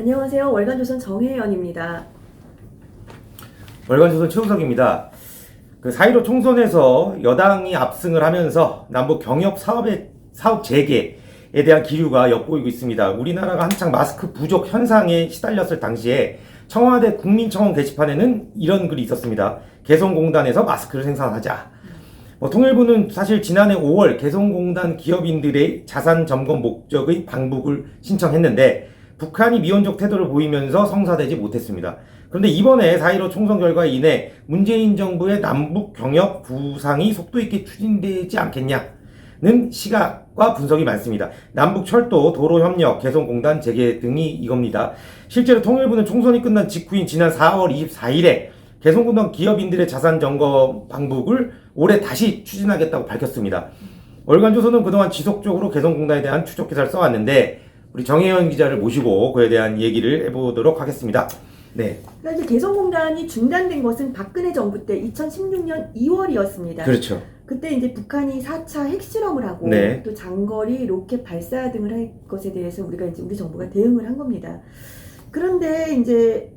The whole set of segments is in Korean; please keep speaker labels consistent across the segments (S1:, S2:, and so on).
S1: 안녕하세요. 월간조선 정혜연입니다.
S2: 월간조선 최우석입니다. 4.15 총선에서 여당이 압승을 하면서 남북 경협 사업 재개에 대한 기류가 엿보이고 있습니다. 우리나라가 한창 마스크 부족 현상에 시달렸을 당시에 청와대 국민청원 게시판에는 이런 글이 있었습니다. 개성공단에서 마스크를 생산하자. 통일부는 사실 지난해 5월 개성공단 기업인들의 자산 점검 목적의 방북을 신청했는데 북한이 미온적 태도를 보이면서 성사되지 못했습니다. 그런데 이번에 4.15 총선 결과에 인해 문재인 정부의 남북 경협 구상이 속도 있게 추진되지 않겠냐는 시각과 분석이 많습니다. 남북 철도, 도로 협력, 개성공단 재개 등이 이겁니다. 실제로 통일부는 총선이 끝난 직후인 지난 4월 24일에 개성공단 기업인들의 자산 점검 방북을 올해 다시 추진하겠다고 밝혔습니다. 월간조선은 그동안 지속적으로 개성공단에 대한 추적 기사를 써왔는데 우리 정혜연 기자를 모시고 그에 대한 얘기를 해보도록 하겠습니다. 네.
S1: 그러니까 이제 개성공단이 중단된 것은 박근혜 정부 때 2016년 2월이었습니다.
S2: 그렇죠.
S1: 그때 이제 북한이 4차 핵실험을 하고
S2: 네.
S1: 또 장거리 로켓 발사 등을 할 것에 대해서 우리 정부가 대응을 한 겁니다. 그런데 이제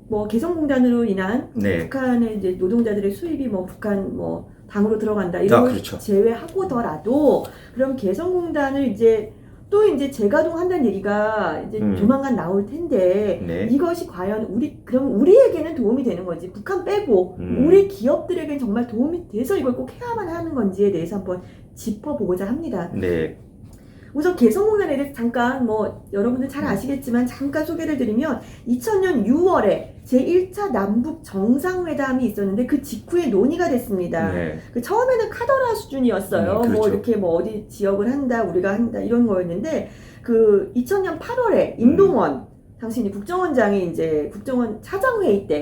S1: 뭐 개성공단으로 인한
S2: 네.
S1: 북한의 이제 노동자들의 수입이 뭐 북한 뭐 당으로 들어간다 이런 걸
S2: 그렇죠.
S1: 제외하고더라도 그럼 개성공단을 이제 또 이제 재가동한다는 얘기가 이제 조만간 나올 텐데
S2: 네.
S1: 이것이 과연 그럼 우리에게는 도움이 되는 건지 북한 빼고 우리 기업들에게는 정말 도움이 돼서 이걸 꼭 해야만 하는 건지에 대해서 한번 짚어보고자 합니다.
S2: 네.
S1: 우선 개성공단에 대해서 잠깐 뭐 여러분들 잘 아시겠지만 잠깐 소개를 드리면 2000년 6월에 제1차 남북 정상회담이 있었는데 그 직후에 논의가 됐습니다.
S2: 네.
S1: 처음에는 카더라 수준이었어요.
S2: 그렇죠.
S1: 뭐 이렇게 뭐 어디 지역을 한다, 우리가 한다 이런 거였는데 그 2000년 8월에 임동원 당시 이제 국정원장이 이제 국정원 차장회의 때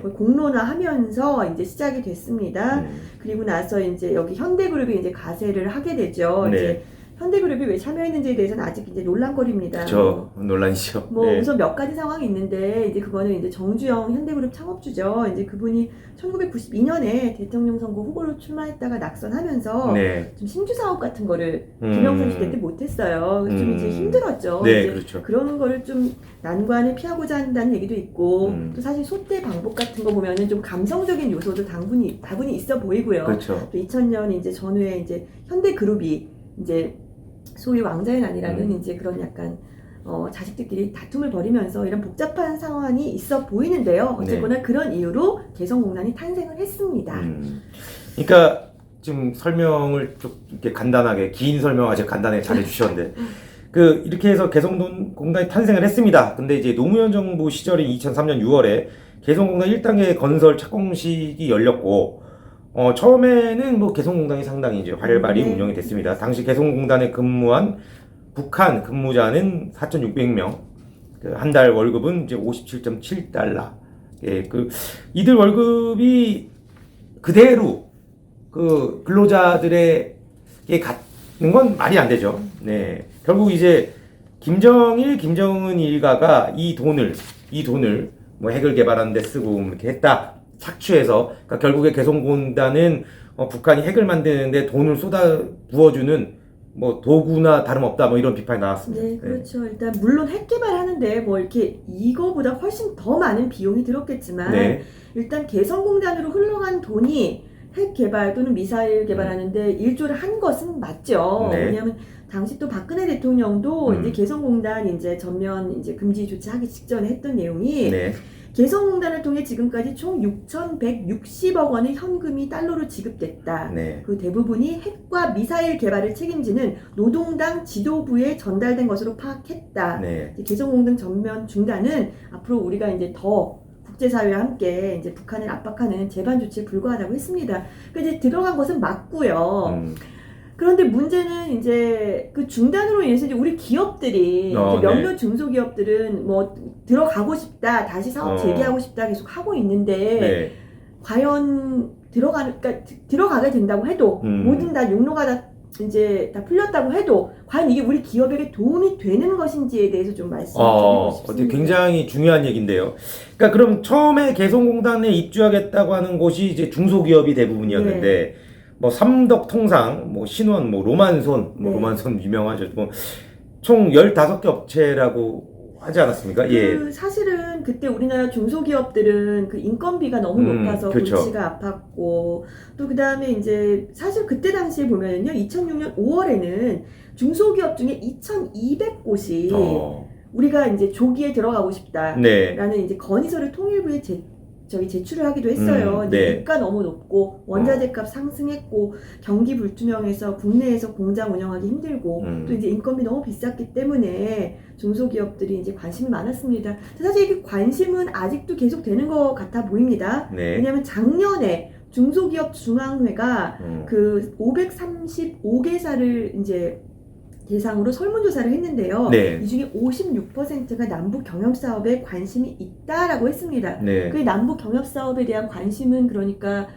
S2: 네.
S1: 공론화하면서 이제 시작이 됐습니다. 그리고 나서 이제 여기 현대그룹이 이제 가세를 하게 되죠.
S2: 네.
S1: 이제 현대그룹이 왜 참여했는지에 대해서는 아직 이제 논란거리입니다.
S2: 그렇죠. 논란이죠. 네.
S1: 우선 몇 가지 상황이 있는데 이제 그거는 이제 정주영 현대그룹 창업주죠. 이제 그분이 1992년에 대통령 선거 후보로 출마했다가 낙선하면서
S2: 네.
S1: 좀 신주 사업 같은 거를 김영삼 시대 때 못했어요. 그래서 좀 이제 힘들었죠.
S2: 네,
S1: 이제
S2: 그렇죠.
S1: 그런 거를 좀 난관을 피하고자 한다는 얘기도 있고 또 사실 소떼 방법 같은 거 보면은 좀 감성적인 요소도 다분히 있어 보이고요.
S2: 그렇죠.
S1: 또 2000년 이제 전후에 이제 현대그룹이 이제 소위 왕자의 난이라는 이제 그런 약간 자식들끼리 다툼을 벌이면서 이런 복잡한 상황이 있어 보이는데요. 어쨌거나
S2: 네.
S1: 그런 이유로 개성공단이 탄생을 했습니다.
S2: 그러니까 지금 설명을 좀 이렇게 간단하게 긴 설명 아주 간단하게 잘 해주셨는데 이렇게 해서 개성공단이 탄생을 했습니다. 근데 이제 노무현 정부 시절인 2003년 6월에 개성공단 1단계 건설 착공식이 열렸고 처음에는 뭐 개성공단이 상당히 이제 활발히 운영이 됐습니다. 당시 개성공단에 근무한 북한 근무자는 4,600명, 한 달 월급은 이제 57.7달러. 예, 이들 월급이 그대로 근로자들에게 갖는 건 말이 안 되죠. 네. 결국 이제 김정은 일가가 이 돈을 뭐 핵을 개발하는 데 쓰고 이렇게 했다. 착취해서 그러니까 결국에 개성공단은 북한이 핵을 만드는데 돈을 쏟아 부어주는 뭐 도구나 다름없다 뭐 이런 비판이 나왔습니다.
S1: 네, 그렇죠. 일단 물론 핵 개발하는데 뭐 이렇게 이거보다 훨씬 더 많은 비용이 들었겠지만
S2: 네.
S1: 일단 개성공단으로 흘러간 돈이 핵 개발 또는 미사일 개발하는데 일조를 한 것은 맞죠.
S2: 네.
S1: 왜냐하면 당시 또 박근혜 대통령도 이제 개성공단 이제 전면 이제 금지 조치하기 직전에 했던 내용이
S2: 네.
S1: 개성공단을 통해 지금까지 총 6,160억 원의 현금이 달러로 지급됐다.
S2: 네.
S1: 그 대부분이 핵과 미사일 개발을 책임지는 노동당 지도부에 전달된 것으로 파악했다.
S2: 네.
S1: 개성공단 전면 중단은 앞으로 우리가 이제 더 국제사회와 함께 이제 북한을 압박하는 재반 조치에 불과하다고 했습니다. 그러니까 이제 들어간 것은 맞고요. 그런데 문제는 이제 그 중단으로 인해서 이제 우리 기업들이 이제 몇몇 중소기업들은 뭐 들어가고 싶다, 다시 사업 재개하고 싶다 계속 하고 있는데 과연 들어가게 된다고 해도 모든 다 용로가 다 이제 다 풀렸다고 해도 과연 이게 우리 기업에게 도움이 되는 것인지에 대해서 좀 말씀드리고 싶습니다.
S2: 굉장히 중요한 얘기인데요. 그러니까 그럼 처음에 개성공단에 입주하겠다고 하는 곳이 이제 중소기업이 대부분이었는데 뭐 삼덕통상, 뭐 신원, 뭐 로만손, 뭐 로만손 유명하죠. 뭐 총 15개 업체라고 하지 않았습니까? 예.
S1: 사실은 그때 우리나라 중소기업들은 그 인건비가 너무 높아서
S2: 그렇죠.
S1: 골치가 아팠고 또 그 다음에 이제 사실 그때 당시에 보면은요 2006년 5월에는 중소기업 중에 2,200곳이 우리가 이제 조기에 들어가고 싶다라는
S2: 네.
S1: 이제 건의서를 통일부에 제출을 하기도 했어요. 이제
S2: 네.
S1: 물가 너무 높고 원자재값 상승했고 경기 불투명해서 국내에서 공장 운영하기 힘들고 또 이제 인건비 너무 비쌌기 때문에 중소기업들이 이제 관심이 많았습니다. 사실 이게 관심은 아직도 계속 되는 것 같아 보입니다.
S2: 네.
S1: 왜냐하면 작년에 중소기업 중앙회가 그 535개사를 이제 대상으로 설문조사를 했는데요.
S2: 네.
S1: 이 중에 56%가 남북 경협사업에 관심이 있다라고 했습니다.
S2: 네.
S1: 그 남북 경협사업에 대한 관심은 그러니까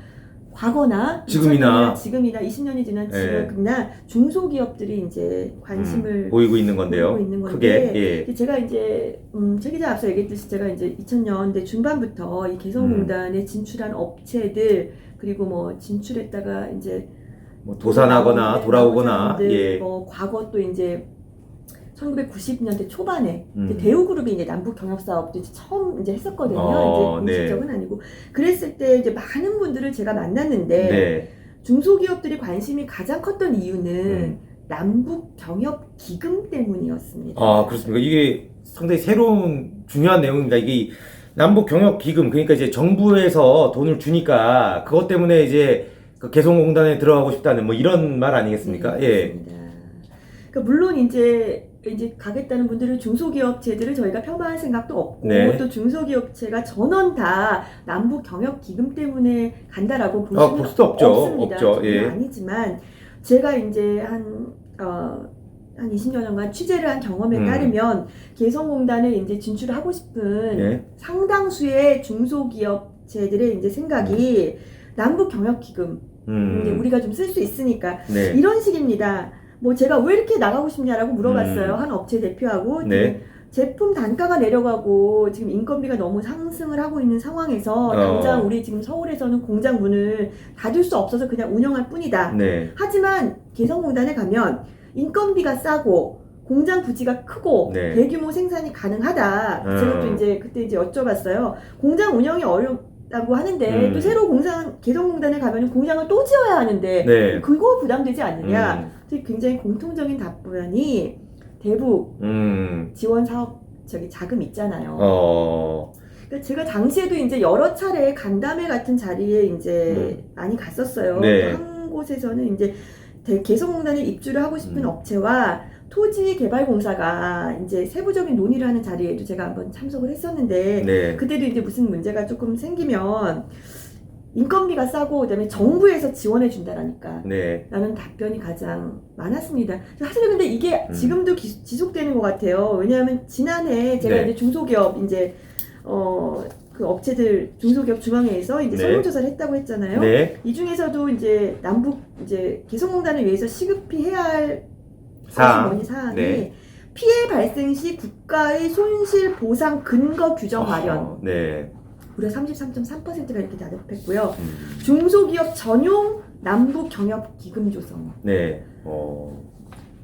S1: 과거나
S2: 지금이나
S1: 20년이 지난 지금이나 중소기업들이 이제 관심을
S2: 보이고 있는 건데요.
S1: 보이고 있는
S2: 크게.
S1: 건데
S2: 예.
S1: 제가 이제 최 기자 앞서 얘기했듯이 제가 이제 2000년대 중반부터 이 개성공단에 진출한 업체들 그리고 뭐 진출했다가 이제
S2: 뭐 도산하거나 돌아오거나 예.
S1: 뭐 과거 또 이제 1990년대 초반에 대우그룹이 이제 남북 경협 사업도 이제 처음 이제 했었거든요. 이제 공식적은 아니고 그랬을 때 이제 많은 분들을 제가 만났는데
S2: 네.
S1: 중소기업들이 관심이 가장 컸던 이유는 남북 경협 기금 때문이었습니다.
S2: 아 그렇습니까? 이게 상당히 새로운 중요한 내용입니다. 이게 남북 경협 기금 그러니까 이제 정부에서 돈을 주니까 그것 때문에 이제 그 개성공단에 들어가고 싶다는 뭐 이런 말 아니겠습니까?
S1: 네,
S2: 예.
S1: 그렇습니다. 그러니까 물론 이제 가겠다는 분들은 중소기업체들을 저희가 폄하할 생각도 없고
S2: 네.
S1: 또 중소기업체가 전원 다 남북 경협 기금 때문에 간다라고 볼 수는
S2: 수도 없죠.
S1: 없습니다.
S2: 없죠. 예.
S1: 아니지만 제가 이제 한 20여년간 취재를 한 경험에 따르면 개성공단에 이제 진출을 하고 싶은
S2: 네.
S1: 상당수의 중소기업체들의 이제 생각이 남북 경협 기금 이제 우리가 좀 쓸 수 있으니까
S2: 네.
S1: 이런 식입니다. 뭐 제가 왜 이렇게 나가고 싶냐라고 물어봤어요. 한 업체 대표하고
S2: 네.
S1: 제품 단가가 내려가고 지금 인건비가 너무 상승을 하고 있는 상황에서 당장 우리 지금 서울에서는 공장 문을 닫을 수 없어서 그냥 운영할 뿐이다.
S2: 네.
S1: 하지만 개성공단에 가면 인건비가 싸고 공장 부지가 크고
S2: 네.
S1: 대규모 생산이 가능하다. 제가 또 이제 그때 이제 여쭤봤어요. 공장 운영이 어렵다고 하는데 또 새로 개성공단에 가면 공장을 또 지어야 하는데
S2: 네.
S1: 그거 부담되지 않느냐. 굉장히 공통적인 답변이 대북 지원 사업 자금 있잖아요. 그러니까 제가 당시에도 이제 여러 차례 간담회 같은 자리에 이제 많이 갔었어요.
S2: 네.
S1: 한 곳에서는 이제 개성공단에 입주를 하고 싶은 업체와 토지개발공사가 이제 세부적인 논의를 하는 자리에도 제가 한번 참석을 했었는데
S2: 네.
S1: 그때도 이제 무슨 문제가 조금 생기면 인건비가 싸고 그다음에 정부에서 지원해 준다라니까
S2: 네.
S1: 라는 답변이 가장 많았습니다. 사실 근데 이게 지금도 지속되는 것 같아요. 왜냐하면 지난해 제가
S2: 네.
S1: 이제 중소기업 이제 그 업체들 중소기업 중앙회에서 이제
S2: 네.
S1: 설문조사를 했다고 했잖아요.
S2: 네.
S1: 이 중에서도 이제 남북 이제 개성공단을 위해서 시급히 해야 할
S2: 사항이
S1: 네. 피해 발생 시 국가의 손실 보상 근거 규정 마련.
S2: 네.
S1: 무려 33.3%가 이렇게 대답했고요. 중소기업 전용 남북 경협 기금 조성.
S2: 네.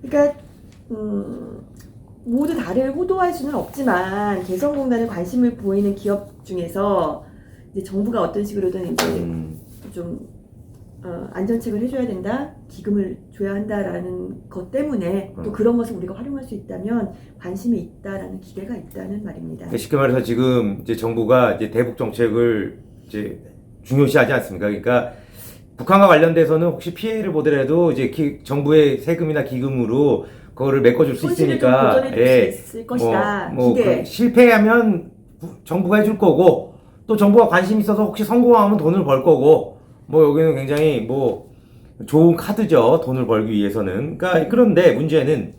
S1: 그러니까 모두 다를 호도할 수는 없지만 개성공단에 관심을 보이는 기업 중에서 이제 정부가 어떤 식으로든 이제 좀 안전책을 해줘야 된다, 기금을 줘야 한다라는 것 때문에 또 그런 것을 우리가 활용할 수 있다면 관심이 있다라는 기대가 있다는 말입니다.
S2: 쉽게 말해서 지금 이제 정부가 이제 대북 정책을 이제 중요시하지 않습니까? 그러니까 북한과 관련돼서는 혹시 피해를 보더라도 이제 정부의 세금이나 기금으로 그거를 메꿔줄 수 있으니까,
S1: 보전해줄 수 있을 것이다. 기대.
S2: 실패하면 정부가 해줄 거고 또 정부가 관심 있어서 혹시 성공하면 돈을 벌 거고. 뭐 여기는 굉장히 뭐 좋은 카드죠. 돈을 벌기 위해서는. 그러니까 그런데 문제는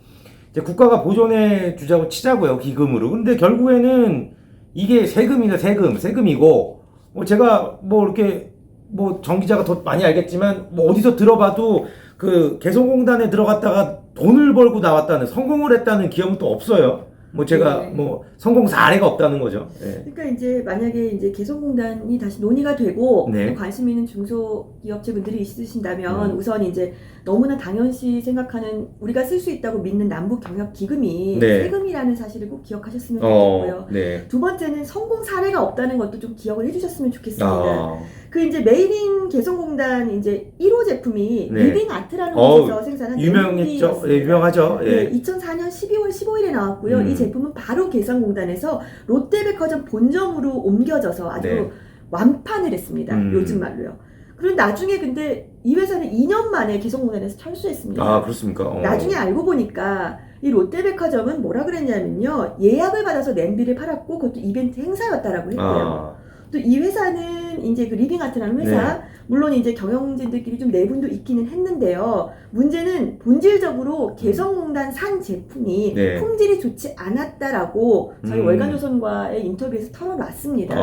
S2: 이제 국가가 보존해 주자고 치자고요. 기금으로. 근데 결국에는 이게 세금이고 뭐 제가 뭐 이렇게 뭐 정 기자가 더 많이 알겠지만 뭐 어디서 들어봐도 그 개성공단에 들어갔다가 돈을 벌고 나왔다는 성공을 했다는 기업은 또 없어요. 뭐 제가
S1: 네.
S2: 뭐 성공 사례가 없다는 거죠. 네.
S1: 그러니까 이제 만약에 이제 개성공단이 다시 논의가 되고
S2: 네.
S1: 관심 있는 중소기업체분들이 있으신다면
S2: 음.
S1: 우선 이제 너무나 당연시 생각하는 우리가 쓸 수 있다고 믿는 남북경협기금이
S2: 네.
S1: 세금이라는 사실을 꼭 기억하셨으면 좋겠고요.
S2: 네.
S1: 두 번째는 성공 사례가 없다는 것도 좀 기억을 해주셨으면 좋겠습니다.
S2: 아.
S1: 그 이제 메이린 개성공단 이제 1호 제품이
S2: 네.
S1: 리빙 아트라는 곳에서 생산한
S2: 유명했죠.
S1: 냄비였습니다.
S2: 네, 유명하죠. 예.
S1: 네, 2004년 12월 15일에 나왔고요. 이 제품은 바로 개성공단에서 롯데백화점 본점으로 옮겨져서 아주
S2: 네.
S1: 완판을 했습니다. 요즘 말로요. 그런데 나중에 근데 이 회사는 2년 만에 개성공단에서 철수했습니다.
S2: 아, 그렇습니까?
S1: 나중에 알고 보니까 이 롯데백화점은 뭐라 그랬냐면요. 예약을 받아서 냄비를 팔았고 그것도 이벤트 행사였다라고 했고요. 또 이 회사는 이제 그 리빙아트라는 회사,
S2: 네.
S1: 물론 이제 경영진들끼리 좀 내분도 있기는 했는데요. 문제는 본질적으로 개성공단 산 제품이
S2: 네.
S1: 품질이 좋지 않았다라고 저희 월간조선과의 인터뷰에서 털어놨습니다.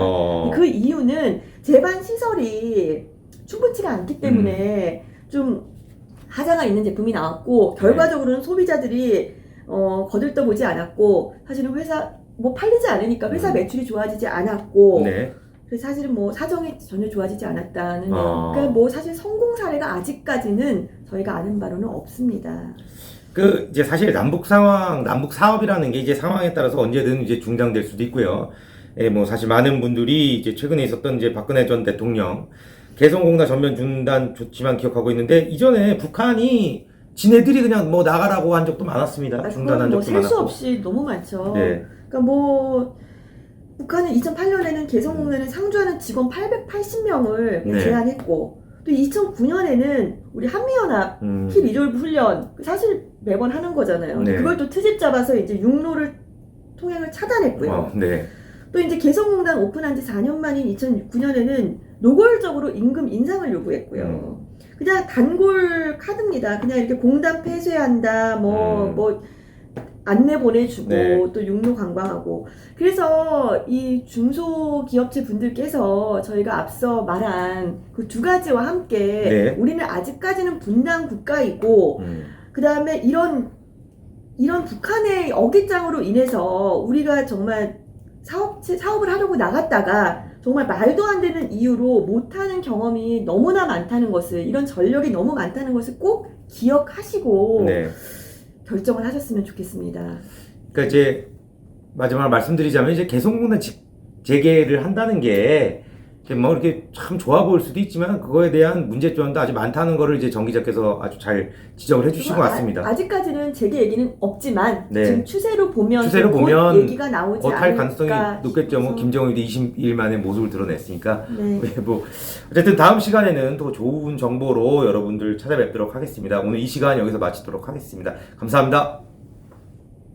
S1: 그 이유는 제반 시설이 충분치가 않기 때문에 좀 하자가 있는 제품이 나왔고 결과적으로는 소비자들이 거들떠보지 않았고 사실은 회사 뭐 팔리지 않으니까 회사 매출이 좋아지지 않았고
S2: 네.
S1: 그래서 사실은 뭐 사정이 전혀 좋아지지 않았다는 그러니까 뭐 사실 성공 사례가 아직까지는 저희가 아는 바로는 없습니다.
S2: 그 이제 사실 남북 상황, 남북 사업이라는 게 이제 상황에 따라서 언제든 이제 중단될 수도 있고요. 예, 뭐 사실 많은 분들이 이제 최근에 있었던 이제 박근혜 전 대통령 개성공단 전면 중단 조치만 기억하고 있는데 이전에 북한이 지네들이 그냥 뭐 나가라고 한 적도 많았습니다. 중단한 적도
S1: 셀 수
S2: 많았고.
S1: 없이 너무 많죠.
S2: 네.
S1: 그러니까 뭐 북한은 2008년에는 개성공단에 상주하는 직원 880명을
S2: 네.
S1: 제한했고 또 2009년에는 우리 한미연합 키 리졸브 훈련 사실 매번 하는 거잖아요.
S2: 네.
S1: 그걸 또 트집 잡아서 이제 육로를 통행을 차단했고요.
S2: 네.
S1: 또 이제 개성공단 오픈한 지 4년 만인 2009년에는 노골적으로 임금 인상을 요구했고요. 그냥 단골 카드입니다. 그냥 이렇게 공단 폐쇄한다, 뭐 안내 보내주고
S2: 네.
S1: 또 육로 관광하고 그래서 이 중소기업체 분들께서 저희가 앞서 말한 그 두 가지와 함께
S2: 네.
S1: 우리는 아직까지는 분단 국가이고 그 다음에 이런 북한의 어깃장으로 인해서 우리가 정말 사업을 하려고 나갔다가 정말 말도 안 되는 이유로 못하는 경험이 너무나 많다는 것을 이런 전력이 너무 많다는 것을 꼭 기억하시고
S2: 네.
S1: 결정을 하셨으면 좋겠습니다.
S2: 그러니까 이제 마지막으로 말씀드리자면 이제 개성공단 재개를 한다는 게 뭐 이렇게 참 좋아 보일 수도 있지만 그거에 대한 문제점도 아주 많다는 거를 이제 정 기자께서 아주 잘 지적을 해주신 것 같습니다.
S1: 아직까지는 재개 얘기는 없지만
S2: 네.
S1: 지금 추세로 보면
S2: 곧
S1: 얘기가 나오지
S2: 곧 할
S1: 않을까
S2: 가능성이 높겠죠. 뭐
S1: 싶어서.
S2: 김정일도 20일 만에 모습을 드러냈으니까.
S1: 네.
S2: 뭐 어쨌든 다음 시간에는 더 좋은 정보로 여러분들 찾아뵙도록 하겠습니다. 오늘 이 시간 여기서 마치도록 하겠습니다. 감사합니다.